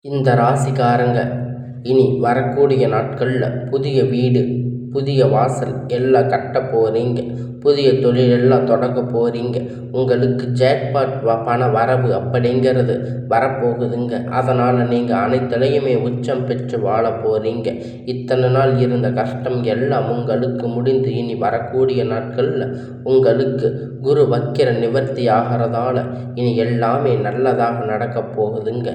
இந்த ராசிக்காரங்க இனி வரக்கூடிய நாட்களில் புதிய வீடு, புதிய வாசல் எல்லாம் கட்ட போகிறீங்க. புதிய தொழில் எல்லாம் தொடங்க போகிறீங்க. உங்களுக்கு ஜாக்பாட் பண வரவு அப்படிங்கிறது வரப்போகுதுங்க. அதனால் நீங்கள் அனைத்துலையுமே உச்சம் பெற்று வாழ போகிறீங்க. இத்தனை நாள் இருந்த கஷ்டம் எல்லாம் உங்களுக்கு முடிந்து இனி வரக்கூடிய நாட்களில் உங்களுக்கு குரு வக்கிர நிவர்த்தி ஆகிறதால இனி எல்லாமே நல்லதாக நடக்க போகுதுங்க.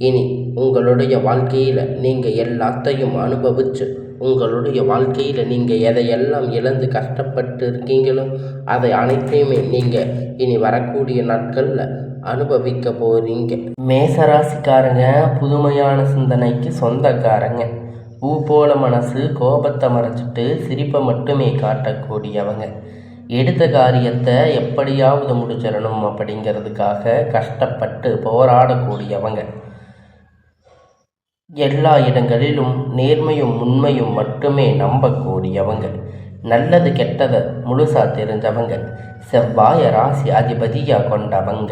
இனி உங்களுடைய வாழ்க்கையில் நீங்கள் எல்லாத்தையும் அனுபவித்து உங்களுடைய வாழ்க்கையில் நீங்கள் எதையெல்லாம் இழந்து கஷ்டப்பட்டு இருக்கீங்களோ அதை அனைத்தையுமே நீங்கள் இனி வரக்கூடிய நாட்களில் அனுபவிக்க போகிறீங்க. மேசராசிக்காரங்க புதுமையான சிந்தனைக்கு சொந்தக்காரங்க. பூ போல மனசு கோபத்தை மறைச்சிட்டு சிரிப்பை மட்டுமே காட்டக்கூடியவங்க. எடுத்த காரியத்தை எப்படியாவது முடிச்சிடணும் அப்படிங்கிறதுக்காக கஷ்டப்பட்டு போராடக்கூடியவங்க. எல்லா இடங்களிலும் நேர்மையும் உண்மையும் மட்டுமே நம்பக்கூடியவங்க. நல்லது கெட்டதை முழுசா தெரிஞ்சவங்க. செவ்வாய ராசி அதிபதியாக கொண்டவங்க.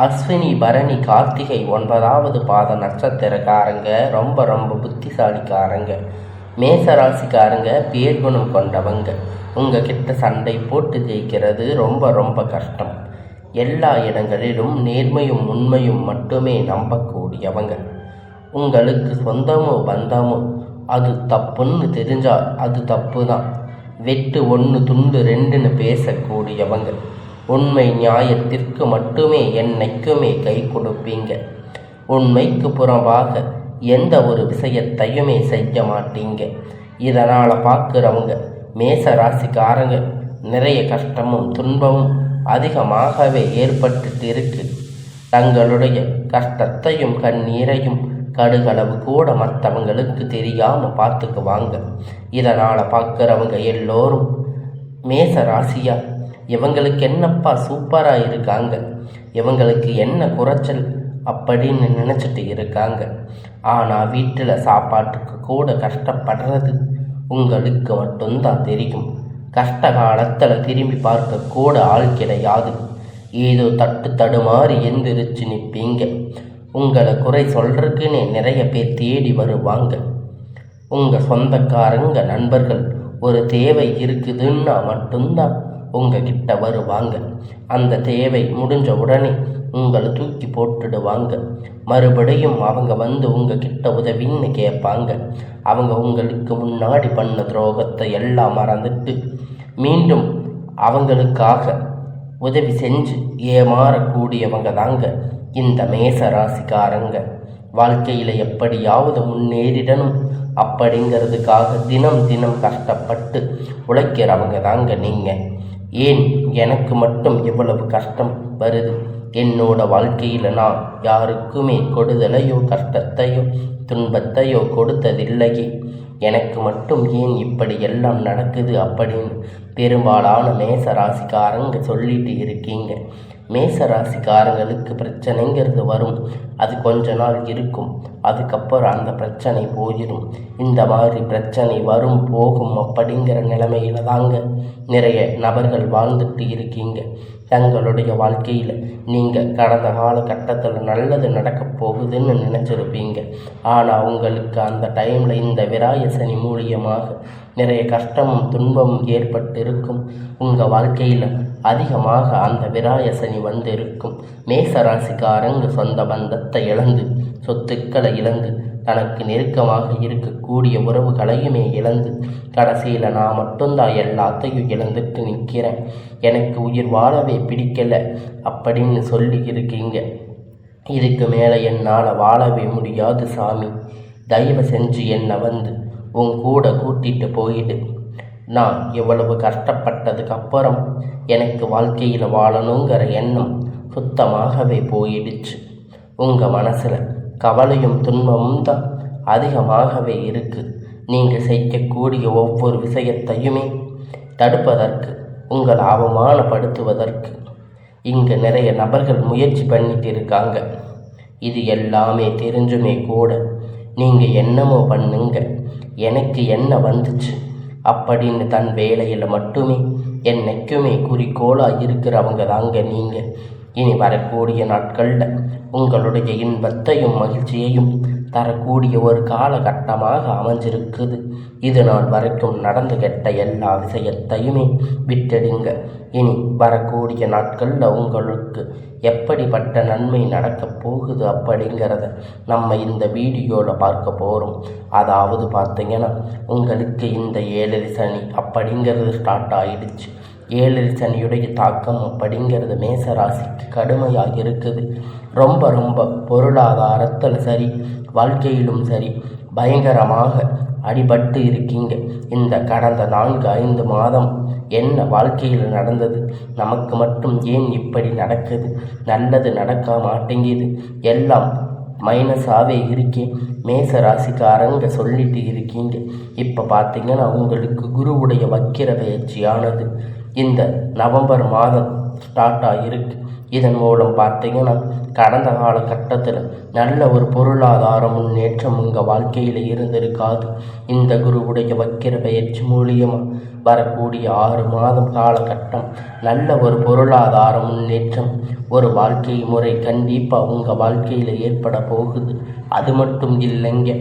அஸ்வினி பரணி கார்த்திகை 9வது பாத நட்சத்திரக்காரங்க ரொம்ப ரொம்ப புத்திசாலிக்காரங்க. மேசராசிக்காரங்க பேர்குணம் கொண்டவங்க. உங்ககிட்ட சண்டை போட்டு ஜெயிக்கிறது ரொம்ப ரொம்ப கஷ்டம். எல்லா இடங்களிலும் நேர்மையும் உண்மையும் மட்டுமே நம்பக்கூடியவங்க. உங்களுக்கு சொந்தமோ பந்தமோ அது தப்புன்னு தெரிஞ்சால் அது தப்பு தான். வெட்டு 1 துண்டு 2ன்னு பேசக்கூடியவங்க. உண்மை நியாயத்திற்கு மட்டுமே என்னைக்குமே கை கொடுப்பீங்க. உண்மைக்கு புறம்பாக எந்த ஒரு விஷயத்தையுமே செய்ய மாட்டீங்க. இதனால் பார்க்குறவங்க மேச ராசிக்காரங்க நிறைய கஷ்டமும் துன்பமும் அதிகமாகவே ஏற்பட்டுட்டு இருக்கு. தங்களுடைய கஷ்டத்தையும் கண்ணீரையும் கடுகளவு கூட மற்றவங்களுக்கு தெரியாமல் பார்த்துக்குவாங்க. இதனால் பார்க்குறவங்க எல்லோரும் மேச ராசியா இவங்களுக்கு என்னப்பா சூப்பராக இருக்காங்க, இவங்களுக்கு என்ன குறைச்சல் அப்படின்னு நினச்சிட்டு இருக்காங்க. ஆனால் வீட்டில் சாப்பாட்டுக்கு கூட கஷ்டப்படுறது உங்களுக்கு மட்டும்தான் தெரியும். கஷ்ட காலத்தில் திரும்பி பார்க்க கூட ஆள் கிடையாது. ஏதோ தடுமாறி எந்திரிச்சு நிற்பீங்க. உங்களை குறை சொல்கிறதுக்குன்னு நிறைய பேர் தேடி வருவாங்க. உங்கள் சொந்தக்காரங்க நண்பர்கள் ஒரு தேவை இருக்குதுன்னா மட்டும்தான் உங்ககிட்ட வருவாங்க. அந்த தேவை முடிஞ்ச உடனே உங்களை தூக்கி போட்டுடுவாங்க. மறுபடியும் அவங்க வந்து உங்ககிட்ட உதவின்னு கேட்பாங்க. அவங்க உங்களுக்கு முன்னாடி பண்ண துரோகத்தை எல்லாம் மறந்துட்டு மீண்டும் அவங்களுக்காக உதவி செஞ்சு ஏமாறக்கூடியவங்க தாங்க இந்த மேச ராசிக்காரங்க. வாழ்க்கையில் எப்படியாவது முன்னேறிடணும் அப்படிங்கிறதுக்காக தினம் தினம் கஷ்டப்பட்டு உழைக்கிறவங்க தாங்க நீங்கள். ஏன் எனக்கு மட்டும் இவ்வளவு கஷ்டம் வருது? என்னோட வாழ்க்கையில் நான் யாருக்குமே கொடுதலையோ கஷ்டத்தையோ துன்பத்தையோ கொடுத்ததில்லையே, எனக்கு மட்டும் ஏன் இப்படி எல்லாம் நடக்குது அப்படின்னு பெரும்பாலான மேச ராசிக்காரங்க சொல்லிட்டு இருக்கீங்க. மேச ராசிக்காரங்களுக்கு பிரச்சனைங்கிறது வரும். அது கொஞ்ச நாள் இருக்கும். அதுக்கப்புறம் அந்த பிரச்சனை போயிடும். இந்த மாதிரி பிரச்சனை வரும் போகும் அப்படிங்கிற நிலைமையில தாங்க நிறைய நபர்கள் வாழ்ந்துட்டு இருக்கீங்க. தங்களுடைய வாழ்க்கையில் நீங்கள் கடந்த காலகட்டத்தில் நல்லது நடக்க போகுதுன்னு நினச்சிருப்பீங்க. ஆனால் உங்களுக்கு அந்த டைமில் இந்த விராய சனி மூலியமாக நிறைய கஷ்டமும் துன்பமும் ஏற்பட்டு இருக்கும். உங்கள் வாழ்க்கையில் அதிகமாக அந்த விராய சனி வந்து இருக்கும். மேசராசிக்காரங்க சொந்த பந்தத்தை இழந்து சொத்துக்களை இழந்து தனக்கு நெருக்கமாக இருக்கக்கூடிய உறவுகளையுமே இழந்து கடைசியில் நான் மட்டும்தான் எல்லாத்தையும் இழந்துட்டு நிற்கிறேன், எனக்கு உயிர் வாழவே பிடிக்கலை அப்படின்னு சொல்லி இருக்கீங்க. இதுக்கு மேலே என்னால் வாழவே முடியாது சாமி, தயவு செஞ்சு என்னை வந்து உன் கூட கூட்டிட்டு போயிடு. நான் எவ்வளவு கஷ்டப்பட்டதுக்கு அப்புறம் எனக்கு வாழ்க்கையில் வாழணுங்கிற எண்ணம் சுத்தமாகவே போயிடுச்சு. உங்கள் மனசில் கவலையும் துன்பமும் தான் அதிகமாகவே இருக்குது. நீங்கள் செய்யக்கூடிய ஒவ்வொரு விஷயத்தையுமே தடுப்பதற்கு, உங்களை அவமானப்படுத்துவதற்கு இங்கே நிறைய நபர்கள் முயற்சி பண்ணிட்டு இருக்காங்க. இது எல்லாமே தெரிஞ்சுமே கூட நீங்கள் என்னமோ பண்ணுங்க, எனக்கு என்ன வந்துச்சு அப்படின்னு தன் வேலையில் மட்டுமே என்னைக்குமே குறிக்கோளாக இருக்கிறவங்க தாங்க நீங்கள். இனி வரக்கூடிய நாட்களில் உங்களுடைய இன்பத்தையும் மகிழ்ச்சியையும் தரக்கூடிய ஒரு காலகட்டமாக அமைஞ்சிருக்குது. இது நாள் வரைக்கும் நடந்து கெட்ட எல்லா விஷயத்தையுமே விட்டுடுங்க. இனி வரக்கூடிய நாட்களில் உங்களுக்கு எப்படிப்பட்ட நன்மை நடக்கப் போகுது அப்படிங்கிறத நம்ம இந்த வீடியோவில் பார்க்க போகிறோம். அதாவது பார்த்தீங்கன்னா, உங்களுக்கு இந்த 7 சனி அப்படிங்கிறது ஸ்டார்ட் ஆகிடுச்சு. 7 சனியுடைய தாக்கம் அப்படிங்கிறது மேசராசிக்கு கடுமையாக இருக்குது. ரொம்ப பொருளாதாரத்தில் சரி, வாழ்க்கையிலும் சரி பயங்கரமாக அடிபட்டு இருக்கீங்க. இந்த கடந்த 4-5 மாதம் என்ன வாழ்க்கையில் நடந்தது, நமக்கு மட்டும் ஏன் இப்படி நடக்குது, நல்லது நடக்க மாட்டேங்குது, எல்லாம் மைனஸாகவே இருக்கே மேச ராசிக்காரங்க சொல்லிட்டு இருக்கீங்க. இப்போ பார்த்தீங்கன்னா உங்களுக்கு குருவுடைய வக்கிர பயிற்சியானது இந்த நவம்பர் மாதம் ஸ்டார்ட் ஆகிருக்கு. இதன் மூலம் பார்த்தீங்கன்னா கடந்த காலகட்டத்தில் நல்ல ஒரு பொருளாதார முன்னேற்றம் உங்கள் வாழ்க்கையில் இருந்திருக்காது. இந்த குருவுடைய வக்கிர பயிற்சி மூலியமாக வரக்கூடிய 6 மாதம் காலகட்டம் நல்ல ஒரு பொருளாதார முன்னேற்றம், ஒரு வாழ்க்கை முறை கண்டிப்பாக உங்கள் வாழ்க்கையில் ஏற்பட போகுது. அது மட்டும் இல்லைங்க,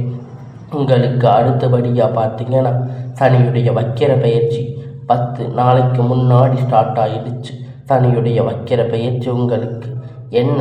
உங்களுக்கு அடுத்தபடியாக பார்த்தீங்கன்னா சனியுடைய வக்கிர பயிற்சி 10 நாளைக்கு முன்னாடி ஸ்டார்ட் ஆகிடுச்சு. சனியுடைய வக்கிர பயிற்சி உங்களுக்கு என்ன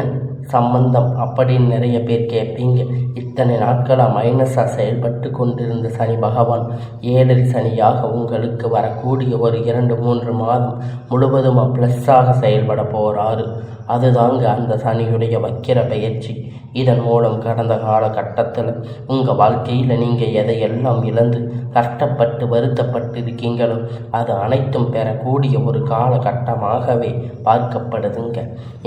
சம்பந்தம் அப்படின்னு நிறைய பேர் கேட்பீங்க. இத்தனை நாட்களாக மைனஸாக செயல்பட்டு கொண்டிருந்த சனி பகவான் 7 சனியாக உங்களுக்கு வரக்கூடிய ஒரு 2-3 மாதம் முழுவதுமாக ப்ளஸ்ஸாக செயல்பட போகிறாரு. அதுதாங்க அந்த சனியுடைய வக்கிர பயிற்சி. இதன் மூலம் கடந்த காலகட்டத்தில் உங்கள் வாழ்க்கையில் நீங்கள் எதையெல்லாம் இழந்து கஷ்டப்பட்டு வருத்தப்பட்டு இருக்கீங்களோ அது அனைத்தும் பெறக்கூடிய ஒரு காலகட்டமாகவே பார்க்கப்படுதுங்க.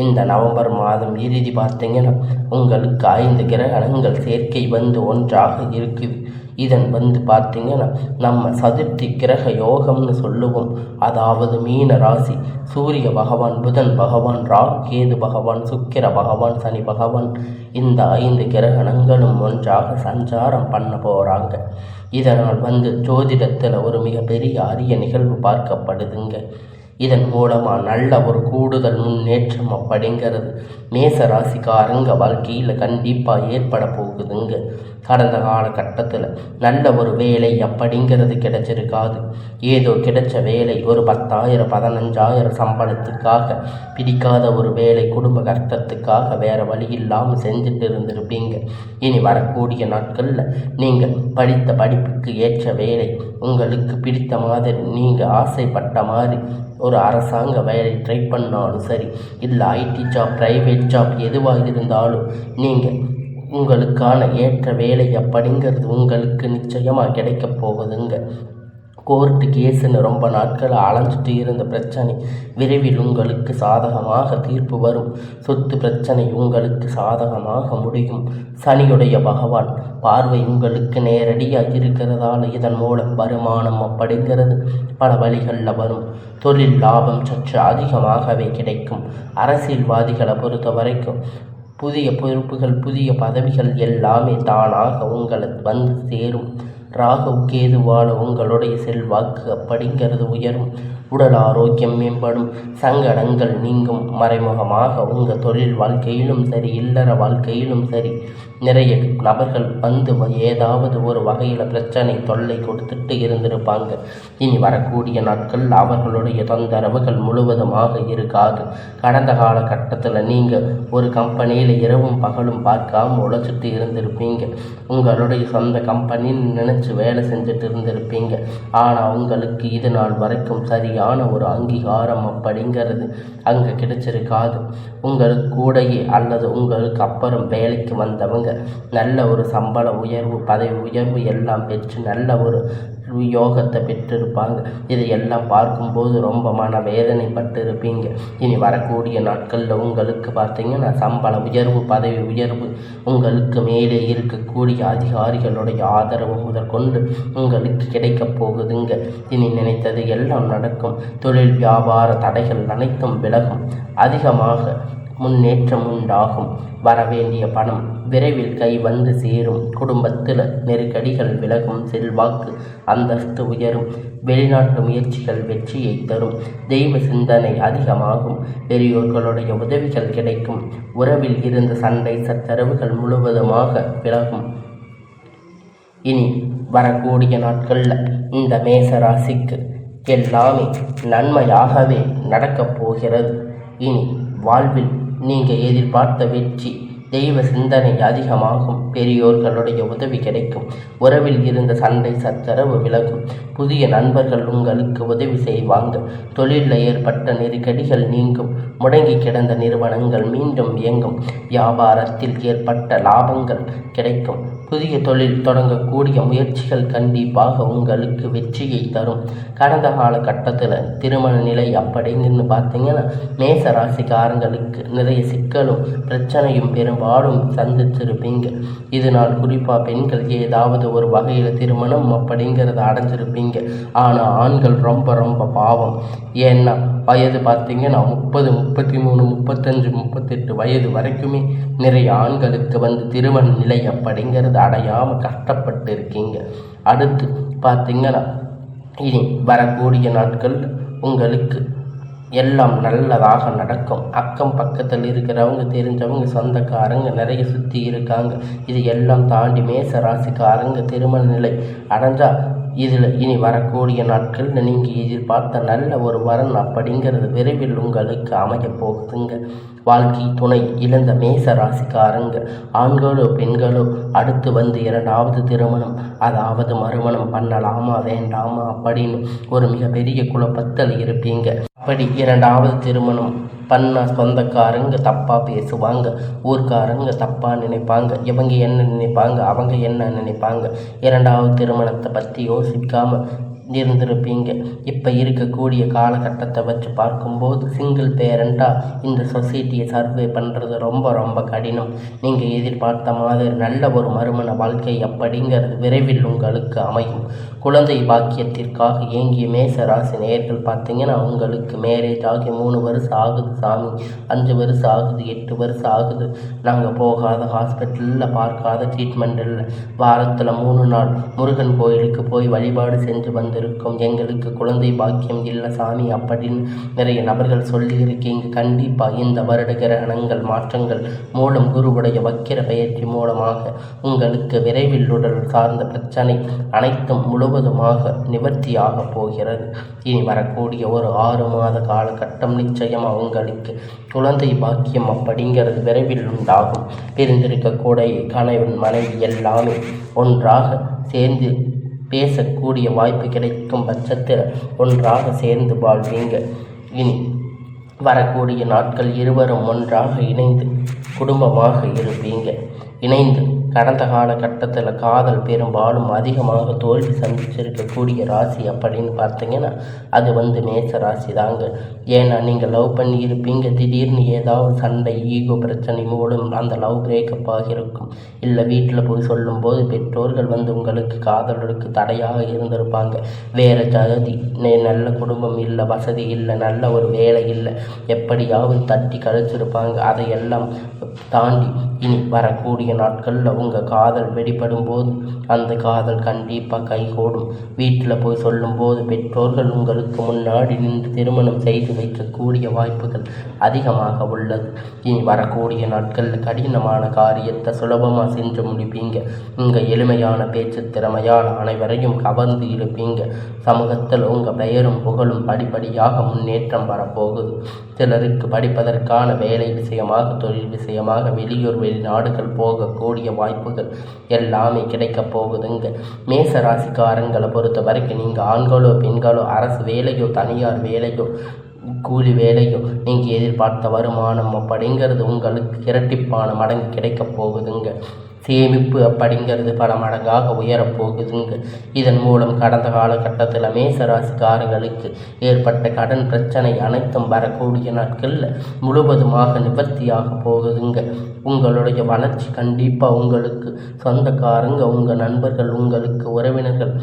இந்த நவம்பர் மாதம் இறுதி பார்த்தீங்கன்னா உங்களுக்கு 5 கிரகணங்கள் சேர்க்கை வந்து ஒன்றாக இருக்குது. இதன் பார்த்தீங்கன்னா நம்ம சதுர்த்தி கிரக யோகம்னு சொல்லுவோம். அதாவது மீன ராசி சூரிய பகவான், புதன் பகவான், ராகு கேது பகவான், சுக்கிர பகவான், சனி பகவான், இந்த 5 கிரகணங்களும் ஒன்றாக சஞ்சாரம் பண்ண போகிறாங்க. இதனால் ஜோதிடத்தில் ஒரு மிகப்பெரிய அரிய நிகழ்வு பார்க்கப்படுதுங்க. இதன் மூலமாக நல்ல ஒரு கூடுதல் முன்னேற்றம் அப்படிங்கிறது மேச ராசிக்காரங்க வாழ்க்கையில் கண்டிப்பாக ஏற்பட போகுதுங்க. கடந்த காலகட்டத்தில் நல்ல ஒரு வேலை அப்படிங்கிறது கிடைச்சிருக்காது. ஏதோ கிடைச்ச வேலை ஒரு 10,000-15,000 சம்பளத்துக்காக பிடிக்காத ஒரு வேலை, குடும்ப கஷ்டத்துக்காக வேறு வழி இல்லாமல் செஞ்சுட்டு இருந்திருப்பீங்க. இனி வரக்கூடிய நாட்களில் நீங்கள் படித்த படிப்புக்கு ஏற்ற வேலை, உங்களுக்கு பிடித்த மாதிரி நீங்கள் ஆசைப்பட்ட மாதிரி ஒரு அரசாங்க வேலை ட்ரை பண்ணாலும் சரி, இல்லை ஐடி ஜாப், ப்ரைவேட் ஜாப் எதுவாக இருந்தாலும் நீங்கள் உங்களுக்கான ஏற்ற வேலை அப்படிங்கிறது உங்களுக்கு நிச்சயமாக கிடைக்கப் போகுதுங்க. கோர்ட்டு கேஸுன்னு ரொம்ப நாட்கள் அலைஞ்சிட்டு இருந்த பிரச்சனை விரைவில் உங்களுக்கு சாதகமாக தீர்ப்பு வரும். சொத்து பிரச்சனை உங்களுக்கு சாதகமாக முடியும். சனியுடைய பகவான் பார்வை உங்களுக்கு நேரடியாக இருக்கிறதால இதன் மூலம் வருமானம் அப்படிங்கிறது பல வழிகளில் வரும். தொழில் லாபம் சற்று அதிகமாகவே கிடைக்கும். அரசியல்வாதிகளை பொறுத்த வரைக்கும் புதிய பொறுப்புகள், புதிய பதவிகள் எல்லாமே தானாக உங்களை சேரும். ராகு கேதுவால் உங்களுடைய செல்வாக்கு அப்படிங்கிறது உயரும். உடல் ஆரோக்கியம் மேம்படும். சங்கடங்கள் நீங்கும். மறைமுகமாக உங்கள் தொழில் வாழ்க்கையிலும் சரி, இல்லற வாழ்க்கையிலும் சரி நிறைய நபர்கள் ஏதாவது ஒரு வகையில் பிரச்சனை தொல்லை கொடுத்துட்டு இருந்திருப்பாங்க. இனி வரக்கூடிய நாட்கள் அவர்களுடைய தொந்தரவுகள் முழுவதுமாக இருக்காது. கடந்த காலகட்டத்தில் நீங்கள் ஒரு கம்பெனியில் இரவும் பகலும் பார்க்காம உழைச்சிட்டு இருந்திருப்பீங்க. உங்களுடைய சொந்த கம்பெனின்னு நினச்சி வேலை செஞ்சுட்டு இருந்திருப்பீங்க. ஆனால் உங்களுக்கு இது நாள் வரைக்கும் சரியான ஒரு அங்கீகாரம் அப்படிங்கிறது அங்கே கிடைச்சிருக்காது. உங்களுக்கு கூடையே அல்லது உங்களுக்கு அப்புறம் வேலைக்கு வந்தவங்க நல்ல ஒரு சம்பள உயர்வு, பதவி உயர்வு எல்லாம் பெற்று நல்ல ஒரு யோகத்தை பெற்றிருப்பாங்க. இதையெல்லாம் பார்க்கும்போது ரொம்ப மன வேதனைப்பட்டு இருப்பீங்க. இனி வரக்கூடிய நாட்களில் உங்களுக்கு பார்த்தீங்கன்னா சம்பள உயர்வு, பதவி உயர்வு, உங்களுக்கு மேலே இருக்கக்கூடிய அதிகாரிகளுடைய ஆதரவு முதற்கொண்டு உங்களுக்கு கிடைக்கப் போகுதுங்க. இனி நினைத்தது எல்லாம் நடக்கும். தொழில் வியாபார தடைகள் அனைத்தும் விலகும். அதிகமாக முன்னேற்றம் உண்டாகும். வரவேண்டிய பணம் விரைவில் கை வந்து சேரும். குடும்பத்தில் நெருக்கடிகள் விலகும். செல்வாக்கு அந்தஸ்து உயரும். வெளிநாட்டு முயற்சிகள் வெற்றியை தரும். தெய்வ சிந்தனை அதிகமாகும். பெரியோர்களுடைய உதவிகள் கிடைக்கும். உறவில் இருந்த சண்டை சச்சரவுகள் முழுவதுமாக விலகும். இனி வரக்கூடிய நாட்களில் இந்த மேச ராசிக்கு எல்லாமே நன்மையாகவே நடக்கப் போகிறது. இனி வாழ்வில் நீங்கள் எதிர்பார்த்த வெற்றி, தெய்வ சிந்தனை அதிகமாகும். பெரியோர்களுடைய உதவி கிடைக்கும். உறவில் இருந்த சண்டை சச்சரவு விலகும். புதிய நண்பர்கள் உங்களுக்கு உதவி செய்வாங்க. தொழிலில் ஏற்பட்ட நெருக்கடிகள் நீங்கும். முடங்கி கிடந்த நிறுவனங்கள் மீண்டும் இயங்கும். வியாபாரத்தில் ஏற்பட்ட லாபங்கள் கிடைக்கும். புதிய தொழில் தொடங்கக்கூடிய முயற்சிகள் கண்டிப்பாக உங்களுக்கு வெற்றியை தரும். கடந்த காலகட்டத்தில் திருமண நிலை அப்படிங்கன்னு பார்த்தீங்கன்னா மேச ராசிக்காரங்களுக்கு நிறைய சிக்கலும் பிரச்சனையும் பெரும்பாலும் சந்திச்சிருப்பீங்க. இதனால் குறிப்பாக பெண்கள் ஏதாவது ஒரு வகையில் திருமணம் அப்படிங்கிறத அடைஞ்சிருப்பீங்க. ஆனால் ஆண்கள் ரொம்ப ரொம்ப பாவம். ஏன்னா வயது பார்த்தீங்கன்னா 30, 33, 35, 38 வயது வரைக்குமே நிறைய ஆண்களுக்கு திருமண நிலை அப்படிங்கிறது அடையாமல் கஷ்டப்பட்டு இருக்கீங்க. அடுத்து பார்த்தீங்கன்னா இனி வரக்கூடிய நாட்கள் உங்களுக்கு எல்லாம் நல்லதாக நடக்கும். அக்கம் பக்கத்தில் இருக்கிறவங்க, தெரிஞ்சவங்க, சொந்தக்காரங்க நிறைய சுற்றி இருக்காங்க. இது எல்லாம் தாண்டி மேச ராசிக்காரங்க திருமண நிலை அடைஞ்சால் இதில் இனி வரக்கூடிய நாட்களில் நீங்கள் எதிர்பார்த்த நல்ல ஒரு வரன் அப்படிங்கிறது விரைவில் உங்களுக்கு அமைய போகுதுங்க. வாழ்க்கை துணை இழந்த மேச ராசிக்காரங்க ஆண்களோ பெண்களோ அடுத்து இரண்டாவது திருமணம், அதாவது மறுமணம் பண்ணலாமா வேண்டாமா அப்படின்னு ஒரு மிகப்பெரிய குழப்பத்தில் இருப்பீங்க. அப்படி இரண்டாவது திருமணம் பண்ண சொந்தக்காரங்க தப்பாக பேசுவாங்க. ஊர்க்காரங்க தப்பாக நினைப்பாங்க. இவங்க என்ன நினைப்பாங்க, அவங்க என்ன நினைப்பாங்க. இரண்டாவது திருமணத்தை பற்றி யோசிக்காமல் இருந்திருப்பீங்க. இப்போ இருக்கக்கூடிய காலகட்டத்தை வச்சு பார்க்கும்போது சிங்கிள் பேரண்டாக இந்த சொசைட்டியை சர்வே பண்ணுறது ரொம்ப ரொம்ப கடினம். நீங்கள் எதிர்பார்த்த மாதிரி நல்ல ஒரு மறுமண வாழ்க்கை அப்படிங்கிறது விரைவில் உங்களுக்கு அமையும். குழந்தை பாக்கியத்திற்காக ஏங்கிய மேச ராசி நேயர்கள் பார்த்தீங்கன்னா உங்களுக்கு மேரேஜ் ஆகி 3 வருஷம் ஆகுது சாமி, 5 வருஷம் ஆகுது, 8 வருஷம் ஆகுது, நாங்கள் போகாத ஹாஸ்பிட்டலில் பார்க்காத ட்ரீட்மெண்ட் இல்லை, வாரத்தில் 3 நாள் முருகன் கோயிலுக்கு போய் வழிபாடு செஞ்சு இருக்கும், எங்களுக்கு குழந்தை பாக்கியம் இல்லை சாமி அப்படின்னு நிறைய நபர்கள் சொல்லியிருக்கீங்க. கண்டிப்பாக இந்த வருட கிரகணங்கள் மாற்றங்கள் மூலம் குருவுடைய வக்கிர பயிற்சி மூலமாக உங்களுக்கு விரைவில் உடல் சார்ந்த பிரச்சனை அனைத்தும் முழுவதுமாக நிவர்த்தியாக போகிறது. இனி வரக்கூடிய ஒரு 6 மாத காலகட்டம் நிச்சயமாக உங்களுக்கு குழந்தை பாக்கியம் அப்படிங்கிறது விரைவில் உண்டாகும். பிரிந்திருக்கக்கூடிய கணவன் மனைவி எல்லாமே ஒன்றாக சேர்ந்து பேசக்கூடிய வாய்ப்பு கிடைக்கும் பட்சத்தில் ஒன்றாக சேர்ந்து வாழ்வீங்க. இனி வரக்கூடிய நாட்கள் இருவரும் ஒன்றாக இணைந்து குடும்பமாக இருப்பீங்க. இணைந்து கடந்த காலகட்டத்தில் காதல் பெரும்பாலும் அதிகமாக தோல்வி சந்திச்சிருக்கக்கூடிய ராசி அப்படின்னு பார்த்தீங்கன்னா அது மேச ராசி தாங்க. ஏன்னா நீங்கள் லவ் பண்ணி இருப்பீங்க, திடீர்னு ஏதாவது சண்டை ஈகோ பிரச்சனை மூலம் அந்த லவ் பிரேக்கப் ஆகியிருக்கும். இல்லை வீட்டில் போய் சொல்லும்போது பெற்றோர்கள் உங்களுக்கு காதலுக்கு தடையாக இருந்திருப்பாங்க. வேறு ஜாதி, நல்ல குடும்பம் இல்லை, வசதி இல்லை, நல்ல ஒரு வேலை இல்லை, எப்படியாவது தட்டி கழிச்சிருப்பாங்க. அதையெல்லாம் தாண்டி இனி வரக்கூடிய நாட்களில் உங்கள் காதல் வெளிப்படும் போது அந்த காதல் கண்டிப்பாக கைகூடும். வீட்டில் போய் சொல்லும்போது பெற்றோர்கள் உங்களுக்கு முன்னாடி நின்று திருமணம் செய்து வைக்கக்கூடிய வாய்ப்புகள் அதிகமாக உள்ளது. இனி வரக்கூடிய நாட்களில் கடினமான காரியத்தை சுலபமாக செஞ்சு முடிப்பீங்க. உங்கள் எளிமையான பேச்சு திறமையால் அனைவரையும் கவர்ந்து இருப்பீங்க. சமூகத்தில் உங்கள் பெயரும் புகழும் படிப்படியாக முன்னேற்றம் வரப்போகுது. சிலருக்கு படிப்பதற்கான வேலை விஷயமாக, தொழில் விஷயமாக வெளியூர் வெளிநாடுகள் போகக்கூடிய வாய்ப்புகள் எல்லாமே கிடைக்கப் போகுதுங்க. மேச ராசிக்காரங்களை பொறுத்த வரைக்கும் நீங்கள் ஆண்களோ பெண்களோ அரசு வேலையோ தனியார் வேலையோ கூலி வேலையோ நீங்கள் எதிர்பார்த்த வருமானம் அப்படிங்கிறது உங்களுக்கு இரட்டிப்பான மடங்கு கிடைக்கப் போகுதுங்க. சேமிப்பு அப்படிங்கிறது பல மடங்காக உயரப்போகுதுங்க. இதன் மூலம் கடந்த காலகட்டத்தில் மேசராசிக்காரர்களுக்கு ஏற்பட்ட கடன் பிரச்சனை அனைத்தும் வரக்கூடிய நாட்களில் முழுவதுமாக நிவர்த்தியாக போகுதுங்க. உங்களுடைய வளர்ச்சி கண்டிப்பாக உங்களுக்கு சொந்தக்காரங்க, உங்கள் நண்பர்கள், உங்களுக்கு உறவினர்கள்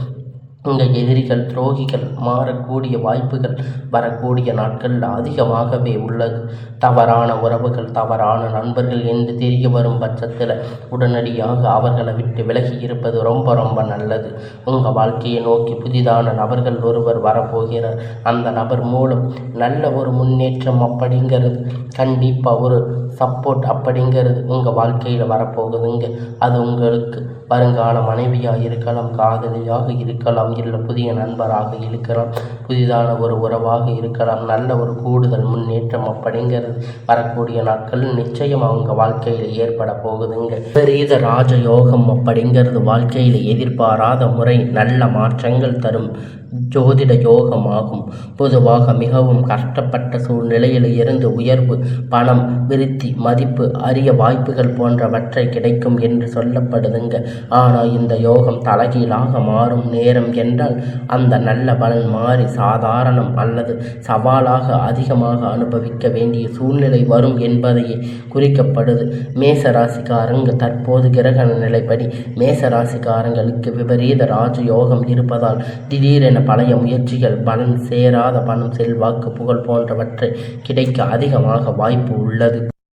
உங்கள் எதிரிகள் துரோகிகள் மாறக்கூடிய வாய்ப்புகள் வரக்கூடிய நாட்களில் அதிகமாகவே உள்ளது. தவறான உறவுகள் தவறான நண்பர்கள் என்று தெரிய வரும் பட்சத்தில் உடனடியாக அவர்களை விட்டு விலகி இருப்பது ரொம்ப ரொம்ப நல்லது. உங்கள் வாழ்க்கையை நோக்கி புதிதான நபர்கள் ஒருவர் வரப்போகிறார். அந்த நபர் மூலம் நல்ல ஒரு முன்னேற்றம் அப்படிங்கிறது, கண்டிப்பாக ஒரு சப்போர்ட் அப்படிங்கிறது உங்கள் வாழ்க்கையில் வரப்போகுதுங்க. அது உங்களுக்கு வருங்கால மனைவியாக இருக்கலாம், காதலியாக இருக்கலாம், இல்லை புதிய நண்பராக இருக்கலாம், புதிதான ஒரு உறவாக இருக்கலாம். நல்ல ஒரு கூடுதல் முன்னேற்றம் அப்படிங்கிறது வரக்கூடிய நாட்கள் நிச்சயம் அவங்க வாழ்க்கையில் ஏற்பட போகுதுங்க. விபரீத ராஜயோகம் அப்படிங்கிறது வாழ்க்கையில் எதிர்பாராத முறை நல்ல மாற்றங்கள் தரும் ஜோதிட யோகமாகும். பொதுவாக மிகவும் கஷ்டப்பட்ட சூழ்நிலையில் இருந்து உயர்வு, பணம், விருத்தி, மதிப்பு, அரிய வாய்ப்புகள் போன்றவற்றை கிடைக்கும் என்று சொல்லப்படுதுங்க. ஆனால் இந்த யோகம் தலைகீழாக மாறும் நேரம் என்றால் அந்த நல்ல பலன் மாறி சாதாரணம் அல்லது சவாலாக அதிகமாக அனுபவிக்க வேண்டிய சூழ்நிலை வரும் என்பதையே குறிக்கப்படுது. மேசராசிக்காரங்க தற்போது கிரக நிலைப்படி மேசராசிக்காரங்களுக்கு விபரீத ராஜயோகம் இருப்பதால் திடீரென பழைய முயற்சிகள் பலன் சேராத பணம், செல்வாக்கு, புகழ் போன்றவற்றை கிடைக்க அதிகமாக வாய்ப்பு உள்ளது.